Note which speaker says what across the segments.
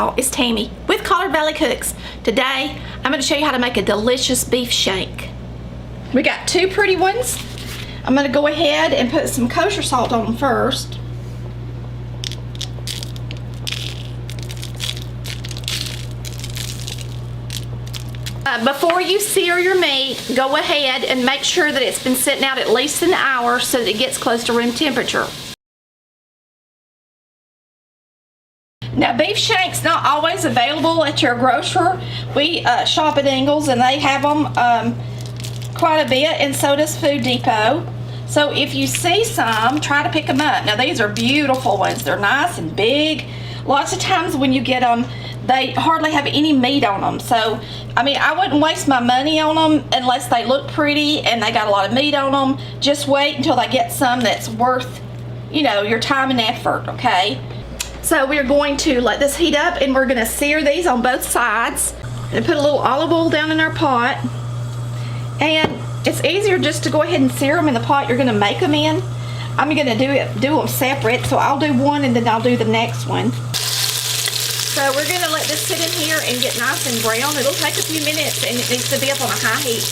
Speaker 1: y'all, it's Tammy with Collar Valley Cooks. Today I'm going to show you how to make a delicious beef shank. We got two pretty ones. I'm going to go ahead and put some kosher salt on them first. Before you sear your meat, go ahead and make sure that it's been sitting out at least an hour so that it gets close to room temperature. Now, beef shank's not always available at your grocer. We shop at Ingles and they have them quite a bit, and so does Food Depot. So if you see some, try to pick them up. Now, these are beautiful ones. They're nice and big. Lots of times when you get them, they hardly have any meat on them. So, I mean, I wouldn't waste my money on them unless they look pretty and they got a lot of meat on them. Just wait until they get some that's worth, you know, your time and effort, okay? So we're going to let this heat up and we're gonna sear these on both sides. And put a little olive oil down in our pot. And it's easier just to go ahead and sear them in the pot you're gonna make them in. I'm gonna do them separate, so I'll do one and then I'll do the next one. So we're gonna let this sit in here and get nice and brown. It'll take a few minutes and it needs to be up on a high heat.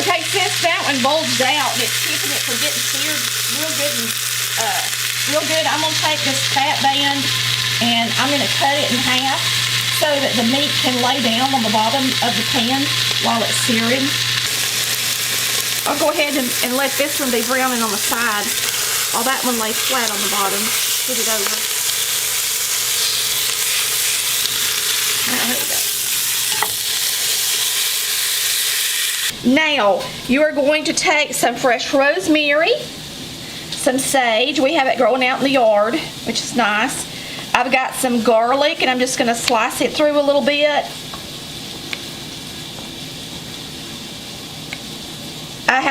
Speaker 1: Okay, since that one bulged out and it's keeping it from getting seared real good and I'm gonna take this fat band and I'm gonna cut it in half so that the meat can lay down on the bottom of the pan while it's searing. I'll go ahead and let this one be browning on the side while that one lays flat on the bottom. Put it over. There we go. Now, you are going to take some fresh rosemary, some sage. We have it growing out in the yard, which is nice. I've got some garlic, and I'm just going to slice it through a little bit. I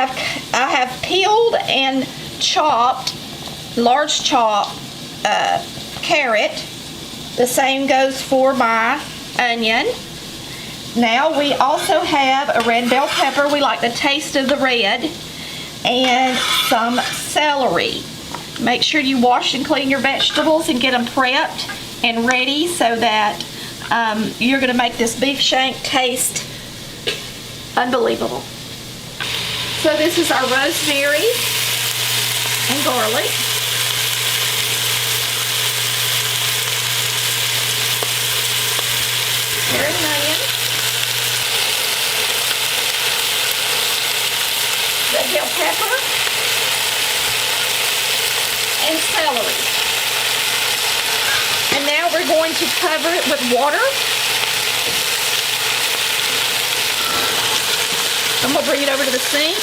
Speaker 1: have peeled and chopped, large chop carrot. The same goes for my onion. Now we also have a red bell pepper. We like the taste of the red. And some celery. Make sure you wash and clean your vegetables and get them prepped and ready so that you're going to make this beef shank taste unbelievable. So this is our rosemary and garlic. Carrot and onion. Red bell pepper. And celery. And now we're going to cover it with water. I'm going to bring it over to the sink.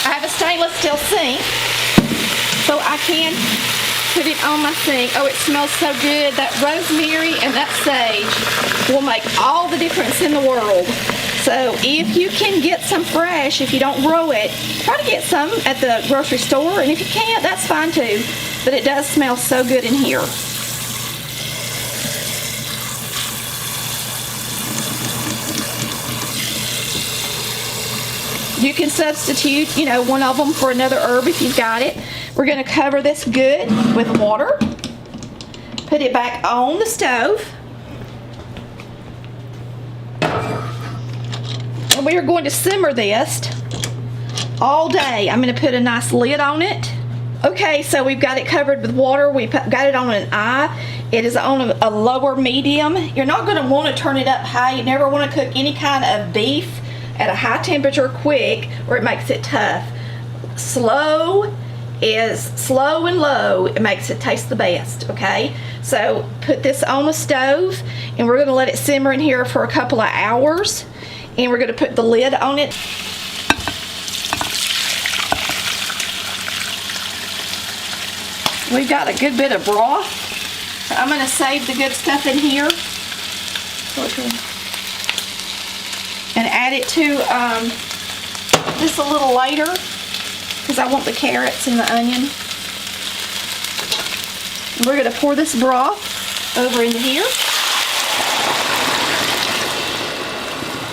Speaker 1: I have a stainless steel sink, so I can put it on my sink. Oh, it smells so good. That rosemary and that sage will make all the difference in the world. So if you can get some fresh, if you don't grow it, try to get some at the grocery store. And if you can't, that's fine too. But it does smell so good in here. You can substitute, you know, one of them for another herb if you've got it. We're going to cover this good with water. Put it back on the stove. And we are going to simmer this all day. I'm going to put a nice lid on it. Okay, so we've got it covered with water. We've got it on an eye. It is on a lower medium. You're not going to want to turn it up high. You never want to cook any kind of beef at a high temperature quick, or it makes it tough. Slow and low. It makes it taste the best, okay? So put this on the stove, and we're going to let it simmer in here for a couple of hours, and we're going to put the lid on it. We've got a good bit of broth. So I'm going to save the good stuff in here. And add it to this a little later because I want the carrots and the onion. We're going to pour this broth over into here.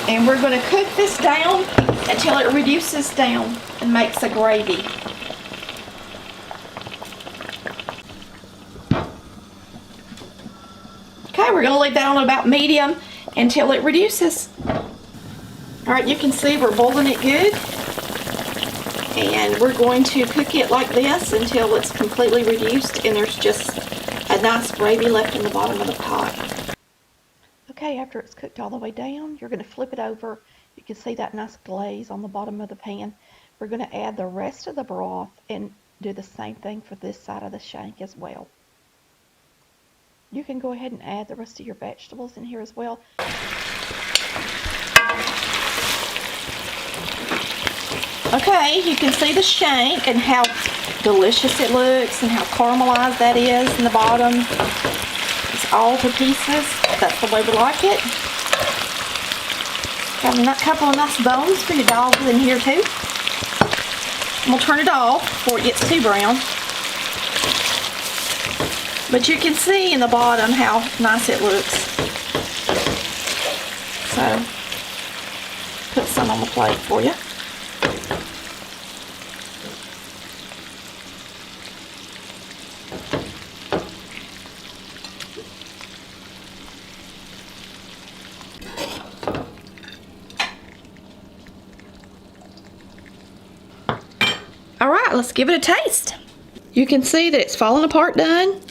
Speaker 1: And we're going to cook this down until it reduces down and makes a gravy. Okay, we're gonna leave that on about medium until it reduces. All right, you can see we're boiling it good. And we're going to cook it like this until it's completely reduced and there's just a nice gravy left in the bottom of the pot. Okay, after it's cooked all the way down, you're going to flip it over. You can see that nice glaze on the bottom of the pan. We're going to add the rest of the broth and do the same thing for this side of the shank as well. You can go ahead and add the rest of your vegetables in here as well. Okay, you can see the shank and how delicious it looks and how caramelized that is in the bottom. It's all to pieces. That's the way we like it. Got a couple of nice bones for your dogs in here too. We'll turn it off before it gets too brown. But you can see in the bottom how nice it looks. So, put some on the plate for you. All right, let's give it a taste. You can see that it's falling apart done.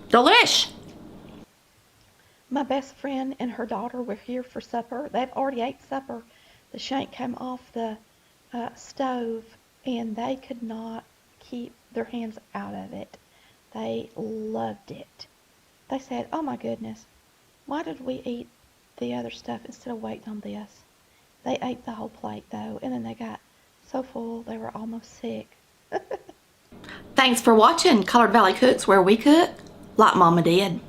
Speaker 1: Delish. My best friend and her daughter were here for supper. They've already ate supper. The shank came off the stove and they could not keep their hands out of it. They loved it. They said, oh my goodness, why did we eat the other stuff instead of waiting on this? They ate the whole plate though, and then they got so full they were almost sick. Thanks for watching Colored Valley Cooks, where we cook like Mama did.